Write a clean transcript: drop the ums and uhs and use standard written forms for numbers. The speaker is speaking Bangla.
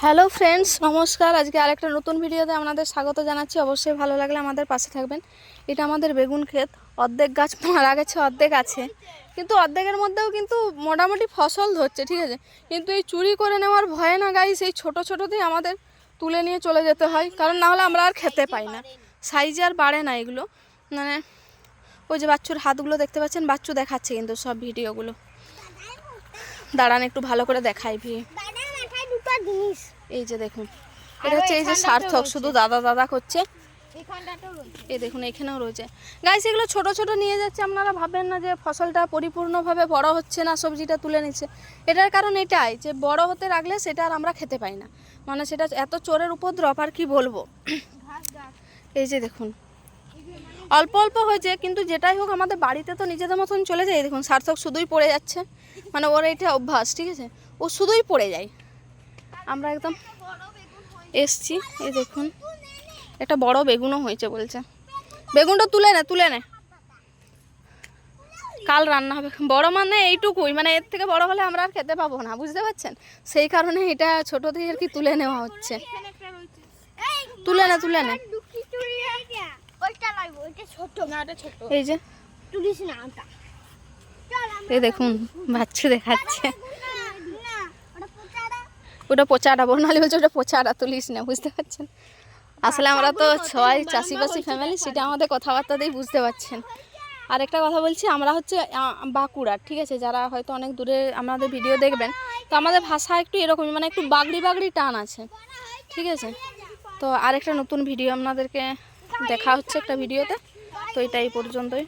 হ্যালো ফ্রেন্ডস, নমস্কার। আজকে আরেকটা নতুন ভিডিওতে আপনাদের স্বাগত জানাচ্ছি। অবশ্যই ভালো লাগলে আমাদের পাশে থাকবেন। এটা আমাদের বেগুন ক্ষেত। অর্ধেক গাছ মারা গেছে, অর্ধেক আছে, কিন্তু অর্ধেকের মধ্যেও কিন্তু মোটামুটি ফসল ধরছে, ঠিক আছে। কিন্তু এই চুরি করে নেওয়ার ভয়ে না গাইস, এই ছোটো ছোটোতেই আমাদের তুলে নিয়ে চলে যেতে হয়, কারণ না হলে আমরা আর খেতে পাই না। সাইজে আর বাড়ে না এগুলো। মানে ওই যে বাচ্চুর হাতগুলো দেখতে পাচ্ছেন, বাচ্চু দেখাচ্ছে কিন্তু সব ভিডিওগুলো। দাঁড়ান একটু ভালো করে দেখাই এই যে দেখুন, এটা হচ্ছে এই যে সার্থক, শুধু দাদা দাদা করছে। এই দেখুন এখানেও রয়েছে গাইস। এগুলো ছোট ছোট নিয়ে যাচ্ছে, আপনারা ভাবেন না যে ফসলটা পরিপূর্ণভাবে বড় হচ্ছে না, সবজিটা তুলে নিচ্ছে। এটার কারণ এটাই যে বড় হতে রাখলে সেটা আর আমরা খেতে পাই না, মানে সেটা এত চোরের উপদ্রব আর কি বলবো। এই যে দেখুন অল্প অল্প হয়েছে, কিন্তু যেটাই হোক আমাদের বাড়িতে তো নিজেদের মতন চলে যায়। দেখুন সার্থক শুধুই পড়ে যাচ্ছে, মানে ওর এটা অভ্যাস, ঠিক আছে, ও শুধুই পড়ে যায়। আমরা একদম এসছি, এই দেখুন একটা বড় বেগুনও হয়েছে বলছে। বেগুনটা তুলে নে, কাল রান্না হবে। বড় মানে এইটুকুই, মানে এর থেকে বড় হলে আমরা আর খেতে পাবো না, বুঝতে পারছেন। সেই কারণে এটা ছোট থেকে আর কি তুলে নেওয়া হচ্ছে। তুলে নে এই যে, এই দেখুন বাচ্চু দেখাচ্ছে। ওটা পচাটা, বর্ণালী বলছে ওটা পচাটা, তুলিস না, বুঝতে পারছেন। আসলে আমরা তো সবাই চাষিবাসী ফ্যামিলি, সেটা আমাদের কথাবার্তাতেই বুঝতে পারছেন। আর একটা কথা বলছি, আমরা হচ্ছে বাঁকুড়ার, ঠিক আছে। যারা হয়তো অনেক দূরে আমাদের ভিডিও দেখবেন, তো আমাদের ভাষা একটু এরকমই, মানে একটু বাগড়ি বাগড়ি টান আছে, ঠিক আছে। তো আরেকটা নতুন ভিডিও আপনাদেরকে দেখা হচ্ছে একটা ভিডিওতে। তো এটা এই পর্যন্তই।